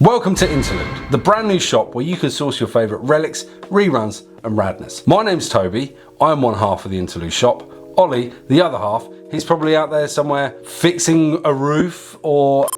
Welcome to Interlude, the brand new shop where you can source your favourite relics, reruns and radness. My name's Toby, I'm one half of the Interlude shop. Ollie, the other half, he's probably out there somewhere fixing a roof or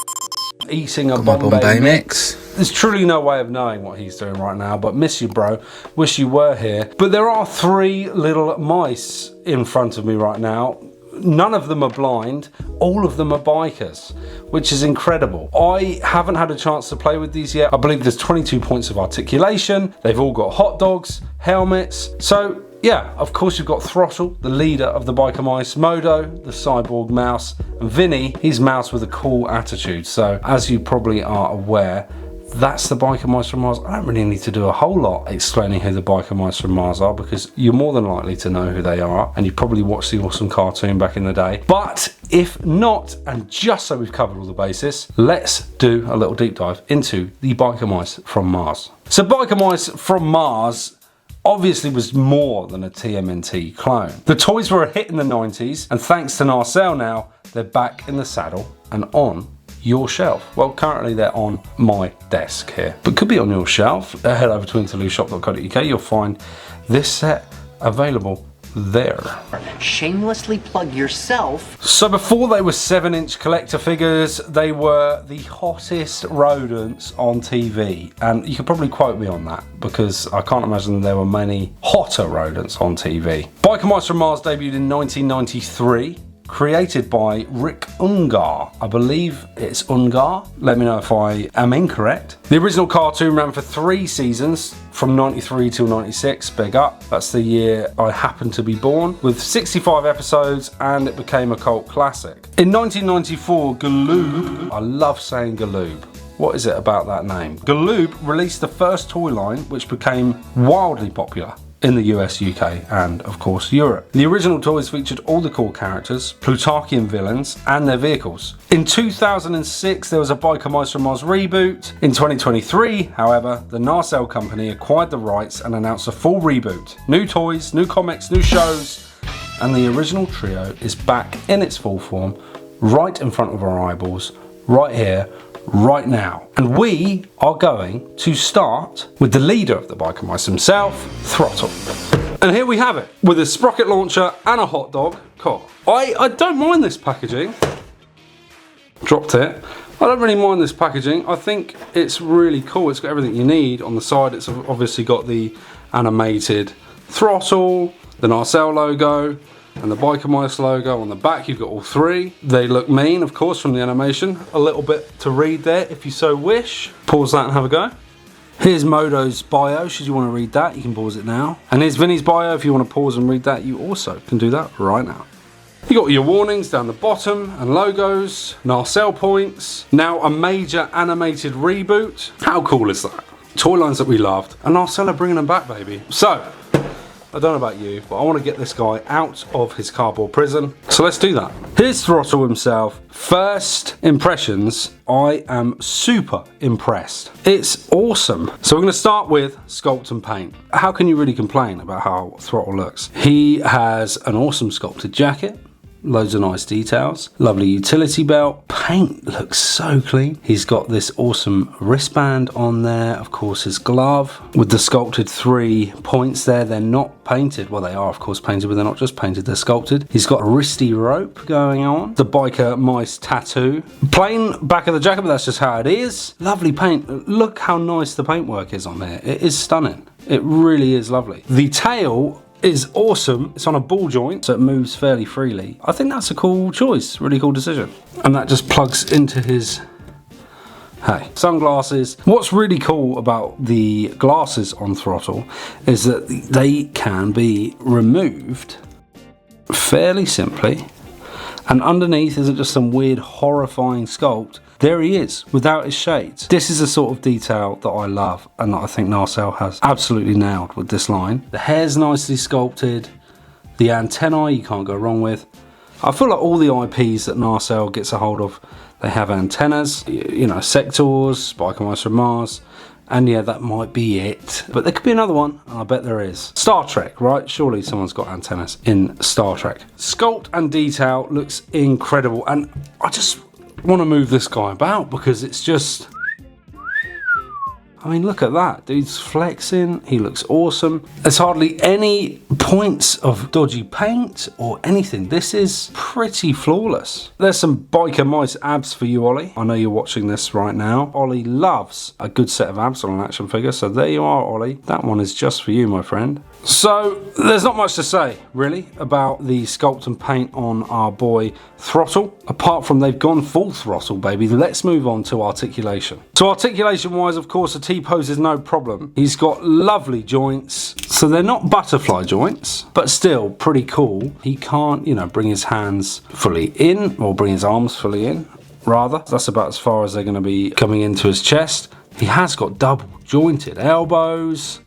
eating a Bombay mix. There's truly no way of knowing what he's doing right now, but miss you bro, wish you were here. But there are three little mice in front of me right now. None of them are blind, all of them are bikers, which is incredible. I haven't had a chance to play with these yet. I believe there's 22 points of articulation. They've all got hot dogs, helmets. So yeah, of course you've got Throttle, the leader of the Biker Mice, Modo, the cyborg mouse, and Vinnie, he's mouse with a cool attitude. So as you probably are aware, that's the Biker Mice from Mars. I don't really need to do a whole lot explaining who the Biker Mice from Mars are because you're more than likely to know who they are and you probably watched the awesome cartoon back in the day. But if not, and just so we've covered all the bases, let's do a little deep dive into the Biker Mice from Mars. So Biker Mice from Mars obviously was more than a TMNT clone. The toys were a hit in the 90s and thanks to Nacelle now, they're back in the saddle and on your shelf. Well, currently they're on my desk here, but could be on your shelf. Head over to interludeshop.co.uk, you'll find this set available there. Shamelessly plug yourself. So before they were 7-inch collector figures, they were the hottest rodents on TV. And you could probably quote me on that because I can't imagine there were many hotter rodents on TV. Biker Mice from Mars debuted in 1993. Created by Rick Ungar. I believe it's Ungar. Let me know if I am incorrect. The original cartoon ran for 3 seasons, from 93 till 96, big up. That's the year I happened to be born, with 65 episodes and it became a cult classic. In 1994, Galoob, I love saying Galoob. What is it about that name? Galoob released the first toy line which became wildly popular in the US, UK, and of course Europe. The original toys featured all the core characters, Plutarchian villains, and their vehicles. In 2006, there was a Biker Mice from Mars reboot. In 2023, however, the Nacelle company acquired the rights and announced a full reboot. New toys, new comics, new shows, and the original trio is back in its full form, right in front of our eyeballs, right here, right now. And we are going to start with the leader of the Biker Mice himself, Throttle. And here we have it, with a sprocket launcher and a hot dog. Cool. I don't mind this packaging. Dropped it. I don't really mind this packaging. I think it's really cool. It's got everything you need. On the side, it's obviously got the animated Throttle, the Nacelle logo, and the Biker Mice logo. On the back you've got all three. They look mean, of course, from the animation. A little bit to read there if you so wish. Pause that and have a go. Here's Modo's bio, should you want to read that, you can pause it now. And here's Vinnie's bio, if you want to pause and read that, you also can do that right now. You got your warnings down the bottom and logos, Nacelle points, now a major animated reboot. How cool is that? Toy lines that we loved, and Nacelle are bringing them back, baby. So, I don't know about you, but I want to get this guy out of his cardboard prison. So let's do that. Here's Throttle himself. First impressions, I am super impressed. It's awesome. So we're going to start with sculpt and paint. How can you really complain about how Throttle looks? He has an awesome sculpted jacket. Loads of nice details, lovely utility belt. Paint looks so clean. He's got this awesome wristband on there, of course his glove with the sculpted 3 points there. They're not painted, well they are of course painted, but they're not just painted, they're sculpted. He's got a wristy rope going on, the Biker Mice tattoo. Plain back of the jacket, but that's just how it is. Lovely paint. Look how nice the paintwork is on there. It is stunning. It really is lovely. The tail is awesome. It's on a ball joint, so it moves fairly freely. I think that's a cool choice, really cool decision. And that just plugs into his, hey, sunglasses. What's really cool about the glasses on Throttle is that they can be removed fairly simply. And underneath isn't just some weird horrifying sculpt. There he is, without his shades. This is the sort of detail that I love and that I think Nacelle has absolutely nailed with this line. The hair's nicely sculpted. The antennae you can't go wrong with. I feel like all the IPs that Nacelle gets a hold of, they have antennas. You know, Sectors, Biker Mice from Mars. And yeah, that might be it. But there could be another one, and I bet there is. Star Trek, right? Surely someone's got antennas in Star Trek. Sculpt and detail looks incredible. And I just want to move this guy about because it's just I mean, look at that. Dude's flexing. He looks awesome. There's hardly any points of dodgy paint or anything. This is pretty flawless. There's some Biker Mice abs for you, Ollie. I know you're watching this right now. Ollie loves a good set of abs on an action figure. So there you are, Ollie. That one is just for you, my friend. So there's not much to say, really, about the sculpt and paint on our boy Throttle. Apart from they've gone full throttle, baby. Let's move on to articulation. So articulation-wise, of course, the T-pose is no problem. He's got lovely joints. So they're not butterfly joints, but still pretty cool. He can't, you know, bring his hands fully in, or bring his arms fully in, rather. That's about as far as they're going to be coming into his chest. He has got double jointed elbows.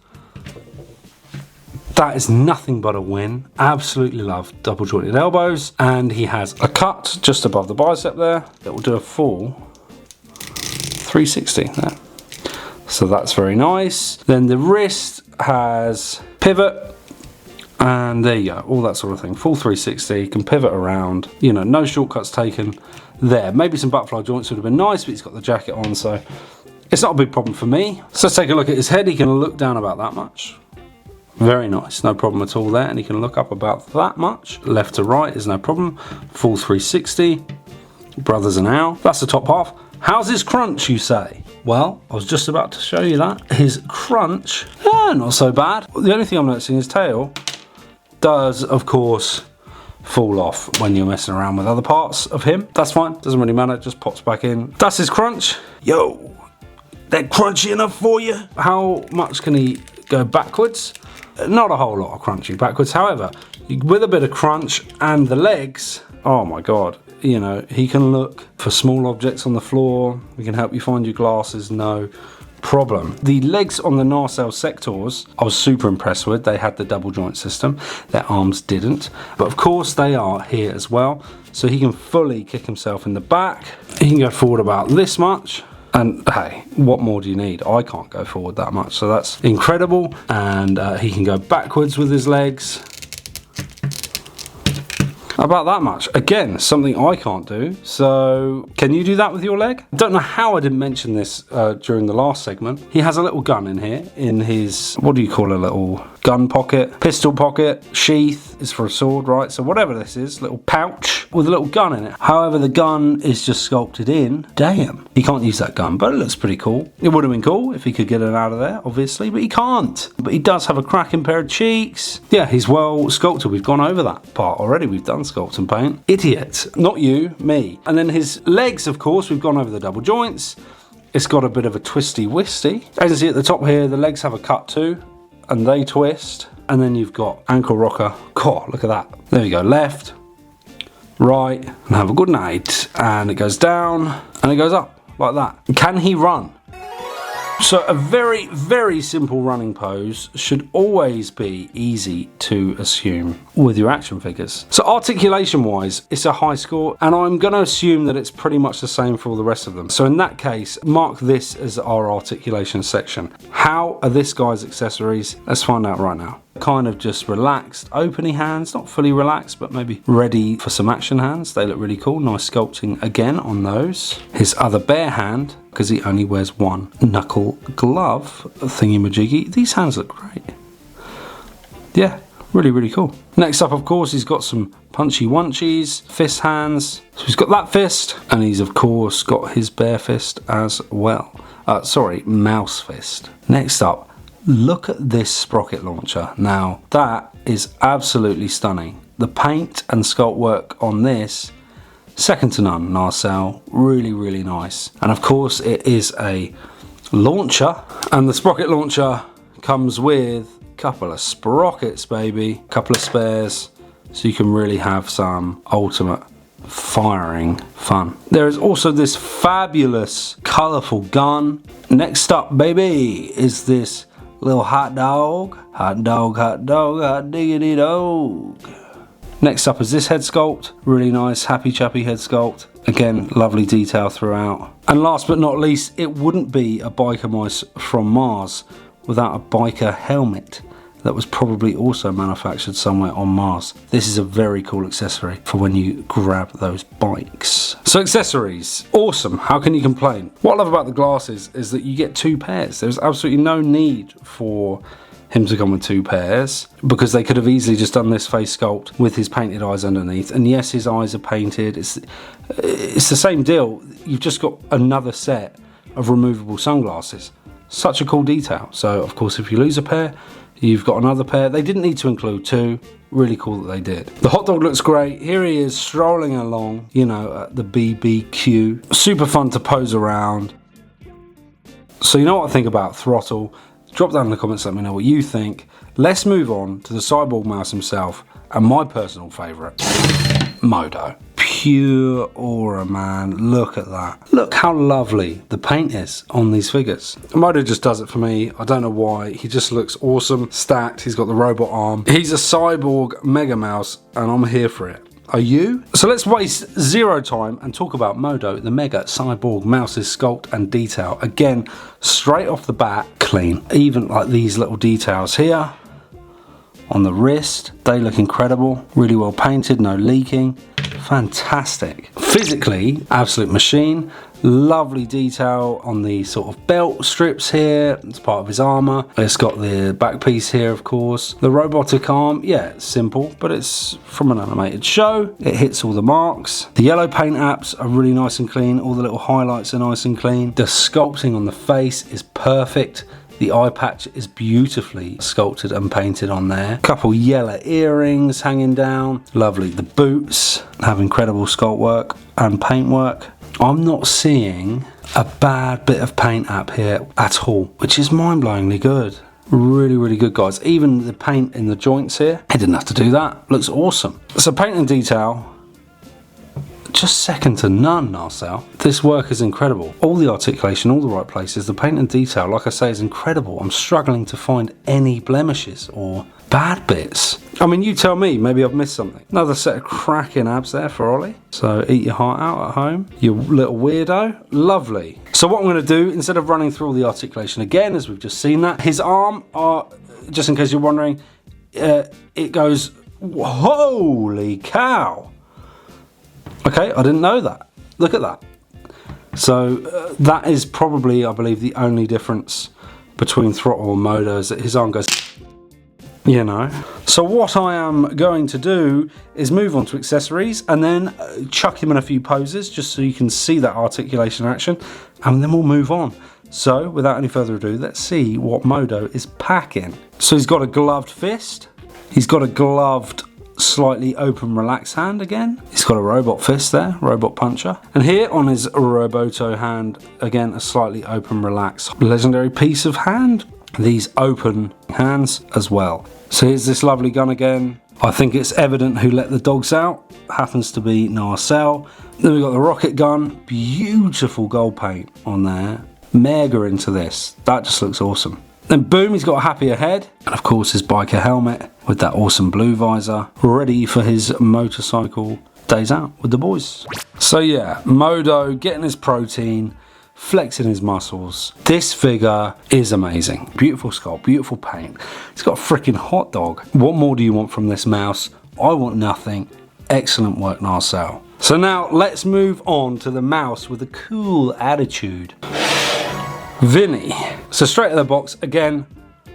That is nothing but a win. Absolutely love double jointed elbows. And he has a cut just above the bicep there that will do a full 360 there. So that's very nice. Then the wrist has pivot. And there you go, all that sort of thing. Full 360, can pivot around. You know, no shortcuts taken there. Maybe some butterfly joints would have been nice, but he's got the jacket on, so it's not a big problem for me. So let's take a look at his head. He can look down about that much. Very nice, no problem at all there. And he can look up about that much. Left to right is no problem. Full 360. Brothers and owl. That's the top half. How's his crunch, you say? Well, I was just about to show you that. His crunch, not so bad. The only thing I'm noticing is tail does, of course, fall off when you're messing around with other parts of him. That's fine, doesn't really matter, just pops back in. That's his crunch. Yo, that crunchy enough for you? How much can he go backwards? Not a whole lot of crunching backwards. However, with a bit of crunch and the legs, oh my God, you know, he can look for small objects on the floor. He can help you find your glasses, no problem. The legs on the Nacelle sectors, I was super impressed with. They had the double joint system. Their arms didn't. But of course they are here as well. So he can fully kick himself in the back. He can go forward about this much. And hey, what more do you need? I can't go forward that much, so that's incredible. And he can go backwards with his legs. About that much. Again, something I can't do. So, can you do that with your leg? I don't know how I didn't mention this during the last segment. He has a little gun in here, in his, what do you call a little gun pocket? Pistol pocket, sheath is for a sword, right? So whatever this is, little pouch with a little gun in it. However, the gun is just sculpted in. Damn, he can't use that gun, but it looks pretty cool. It would have been cool if he could get it out of there, obviously, but he can't. But he does have a cracking pair of cheeks. Yeah, he's well sculpted. We've gone over that part already. We've done sculpt and paint. Idiot. Not you, me. And then his legs, of course, we've gone over the double joints. It's got a bit of a twisty-wisty. As you can see at the top here, the legs have a cut too, and they twist. And then you've got ankle rocker. God, look at that. There you go. Left, right, and have a good night. And it goes down, and it goes up, like that. Can he run? So a very, very simple running pose should always be easy to assume with your action figures. So articulation wise, it's a high score, and I'm going to assume that it's pretty much the same for all the rest of them. So in that case, mark this as our articulation section. How are this guy's accessories? Let's find out right now. Kind of just relaxed, opening hands, not fully relaxed, but maybe ready for some action hands. They look really cool. Nice sculpting again on those. His other bare hand, because he only wears one knuckle glove thingy-majiggy. These hands look great. Yeah, really, really cool. Next up, of course, he's got some punchy wunchies, fist hands. So he's got that fist, and he's, of course, got his bare fist as well. Sorry, mouse fist. Next up, look at this sprocket launcher. Now, that is absolutely stunning. The paint and sculpt work on this, second to none. Nacelle, really, really nice. And of course, it is a launcher, and the sprocket launcher comes with a couple of sprockets, baby, a couple of spares, so you can really have some ultimate firing fun. There is also this fabulous, colorful gun. Next up, baby, is this little hot dog. Hot dog, hot dog, hot diggity dog. Next up is this head sculpt. Really nice, happy chappy head sculpt. Again, lovely detail throughout. And last but not least, it wouldn't be a Biker Mice from Mars without a biker helmet. that was probably also manufactured somewhere on Mars. This is a very cool accessory for when you grab those bikes. So accessories, awesome, how can you complain? What I love about the glasses is that you get 2 pairs. There's absolutely no need for him to come with 2 pairs, because they could have easily just done this face sculpt with his painted eyes underneath. And yes, his eyes are painted, it's the same deal. You've just got another set of removable sunglasses. Such a cool detail. So of course, if you lose a pair, you've got another pair. They didn't need to include 2. Really cool that they did. The hot dog looks great. Here he is strolling along, you know, at the BBQ. Super fun to pose around. So you know what I think about Throttle? Drop down in the comments, let me know what you think. Let's move on to the cyborg mouse himself and my personal favourite, Modo. Pure aura, man. Look at that. Look how lovely the paint is on these figures. Modo just does it for me. I don't know why. He just looks awesome. Stacked. He's got the robot arm. He's a cyborg mega mouse and I'm here for it. Are you? So let's waste 0 time and talk about Modo, the mega cyborg mouse's sculpt and detail. Again, straight off the bat, clean. Even like these little details here on the wrist, they look incredible. Really well painted, no leaking. Fantastic. Physically, absolute machine. Lovely detail on the sort of belt strips here. It's part of his armor. It's got the back piece here, of course. The robotic arm, yeah, it's simple, but it's from an animated show. It hits all the marks. The yellow paint apps are really nice and clean. All the little highlights are nice and clean. The sculpting on the face is perfect. The eye patch is beautifully sculpted and painted on there. Couple yellow earrings hanging down. Lovely. The boots have incredible sculpt work and paint work. I'm not seeing a bad bit of paint app here at all, which is mind-blowingly good. Really, really good, guys. Even the paint in the joints here, I didn't have to do that. Looks awesome. So paint and detail, just second to none, Nacelle. This work is incredible. All the articulation, all the right places, the paint and detail, like I say, is incredible. I'm struggling to find any blemishes or bad bits. I mean, you tell me, maybe I've missed something. Another set of cracking abs there for Ollie. So eat your heart out at home, you little weirdo. Lovely. So what I'm gonna do, instead of running through all the articulation again, as we've just seen that, his arm, just in case you're wondering, it goes, holy cow. Okay, I didn't know that. Look at that. So that is probably, I believe, the only difference between Throttle and Modo, is that his arm goes, you know. So what I am going to do is move on to accessories and then chuck him in a few poses just so you can see that articulation action, and then we'll move on. So without any further ado, let's see what Modo is packing. So he's got a gloved fist. He's got a gloved slightly open relaxed hand again. He's got a robot fist there, robot puncher. And here on his roboto hand, again a slightly open relaxed legendary piece of hand. These open hands as well. So here's this lovely gun again. I think it's evident who let the dogs out. Happens to be Nacelle. Then we've got the rocket gun. Beautiful gold paint on there. Mega into this. That just looks awesome. Then boom, he's got a happier head. And of course his biker helmet with that awesome blue visor. Ready for his motorcycle days out with the boys. So yeah, Modo getting his protein, flexing his muscles. This figure is amazing. Beautiful sculpt, beautiful paint. It's got a freaking hot dog. What more do you want from this mouse? I want nothing. Excellent work, Nacelle. So now let's move on to the mouse with a cool attitude. Vinnie. So straight out of the box, again,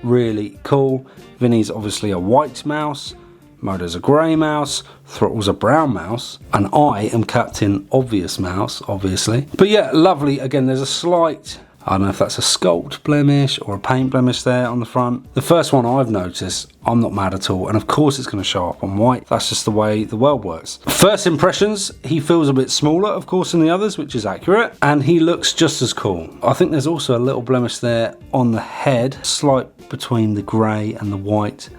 really cool. Vinnie's obviously a white mouse. Modo's a grey mouse. Throttle's a brown mouse. And I am Captain Obvious Mouse, obviously. But yeah, lovely. Again, there's a slight, I don't know if that's a sculpt blemish or a paint blemish there on the front. The first one I've noticed, I'm not mad at all. And of course it's going to show up on white. That's just the way the world works. First impressions, he feels a bit smaller, of course, than the others, which is accurate. And he looks just as cool. I think there's also a little blemish there on the head. Slight between the grey and the white.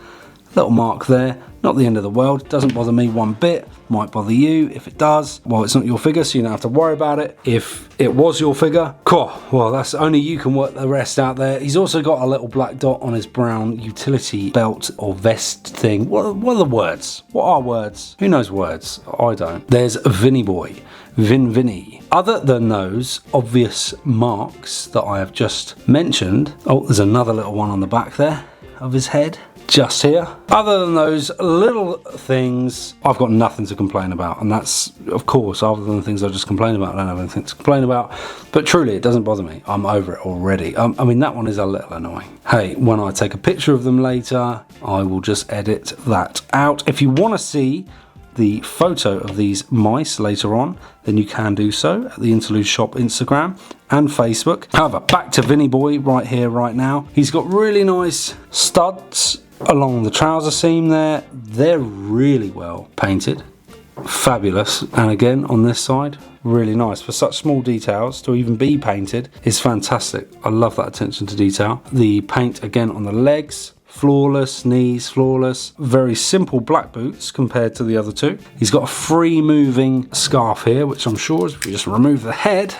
Little mark there. Not the end of the world. Doesn't bother me one bit. Might bother you. If it does, well, it's not your figure, so you don't have to worry about it. If it was your figure, cool. Well, that's only you can work the rest out there. He's also got a little black dot on his brown utility belt or vest thing. What are the words? What are words? Who knows words? I don't. There's Vinnie boy. Vinnie. Other than those obvious marks that I have just mentioned, oh, there's another little one on the back there of his head. just here. Other than those little things, I've got nothing to complain about, and that's, of course, other than the things I just complain about, I don't have anything to complain about, but truly it doesn't bother me. I'm over it already. I mean, that one is a little annoying. Hey, when I take a picture of them later, I will just edit that out. If you want to see the photo of these mice later on, then you can do so at the Interlude Shop Instagram and Facebook. However, back to Vinnie Boy right here, right now. He's got really nice studs along the trouser seam there. They're really well painted, fabulous. And again on this side, really nice. For such small details to even be painted is fantastic. I love that attention to detail. The paint again on the legs, flawless, knees flawless. Very simple black boots compared to the other two. He's got a free moving scarf here, which I'm sure if you just remove the head,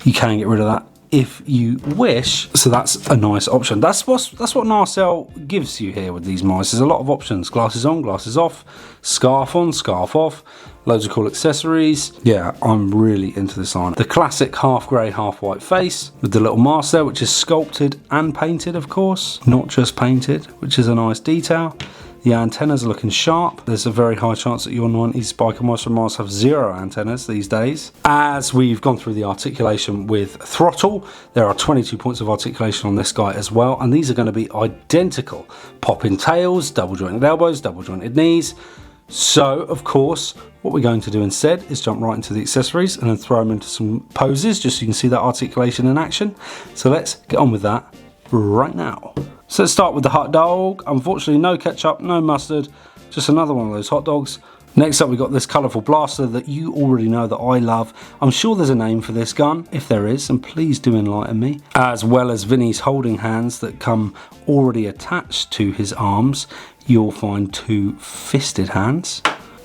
you can get rid of that if you wish. So that's a nice option. That's what Nacelle gives you here with these mice. There's a lot of options. Glasses on, glasses off, scarf on, scarf off, loads of cool accessories. Yeah, I'm really into this line. The classic half grey, half white face with the little mask there, which is sculpted and painted, of course, not just painted, which is a nice detail. The antennas are looking sharp. There's a very high chance that your 90s Biker Mice from Mars have 0 antennas these days. As we've gone through the articulation with Throttle, there are 22 points of articulation on this guy as well, and these are going to be identical. Pop-in tails, double jointed elbows, double jointed knees. So, of course, what we're going to do instead is jump right into the accessories and then throw them into some poses, just so you can see that articulation in action. So let's get on with that right now. So let's start with the hot dog. Unfortunately, no ketchup, no mustard, just another one of those hot dogs. Next up, we've got this colourful blaster that you already know that I love. I'm sure there's a name for this gun. If there is, and please do enlighten me. As well as Vinnie's holding hands that come already attached to his arms, you'll find 2 fisted hands.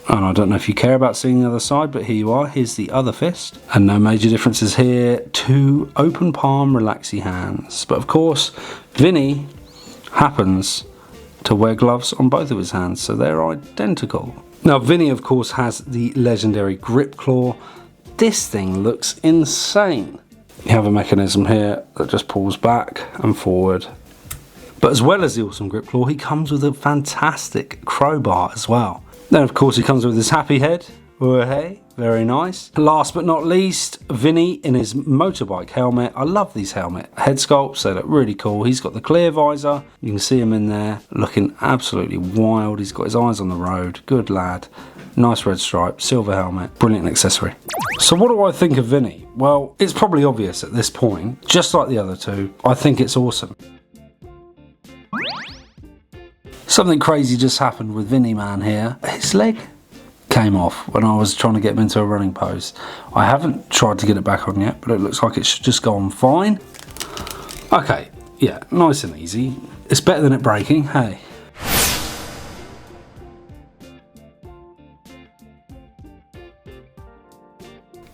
And I don't know if you care about seeing the other side, but here you are. Here's the other fist. And no major differences here. 2 open palm relaxy hands. But of course, Vinnie happens to wear gloves on both of his hands, so they're identical. Now, Vinnie, of course, has the legendary grip claw. This thing looks insane. You have a mechanism here that just pulls back and forward. But as well as the awesome grip claw, he comes with a fantastic crowbar as well. Then, of course, he comes with his happy head. Oh, hey, very nice. Last but not least, Vinnie in his motorbike helmet. I love these helmet head sculpts. They look really cool. He's got the clear visor. You can see him in there looking absolutely wild. He's got his eyes on the road. Good lad. Nice red stripe, silver helmet, brilliant accessory. So what do I think of Vinnie? Well, it's probably obvious at this point. Just like the other two, I think it's awesome. Something crazy just happened with Vinnie man here. His leg came off when I was trying to get him into a running pose. I haven't tried to get it back on yet, but it looks like it should just go on fine. Okay, yeah, nice and easy. It's better than it breaking, hey.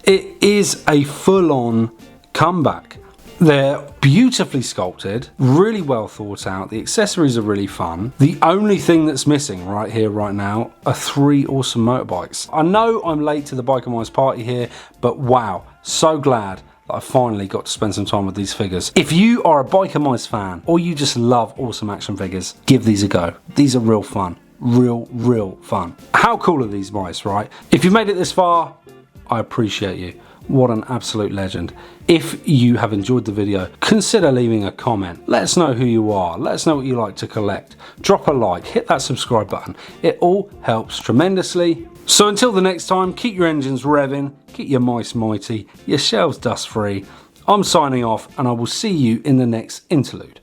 It is a full-on comeback. They're beautifully sculpted, really well thought out. The accessories are really fun. The only thing that's missing right here, right now, are 3 awesome motorbikes. I know I'm late to the Biker Mice party here, but wow, so glad that I finally got to spend some time with these figures. If you are a Biker Mice fan, or you just love awesome action figures, give these a go. These are real fun. Real fun. How cool are these mice, right? If you've made it this far, I appreciate you. What an absolute legend. If you have enjoyed the video, consider leaving a comment. Let us know who you are. Let us know what you like to collect. Drop a like, hit that subscribe button. It all helps tremendously. So until the next time, keep your engines revving, keep your mice mighty, your shelves dust free. I'm signing off and I will see you in the next interlude.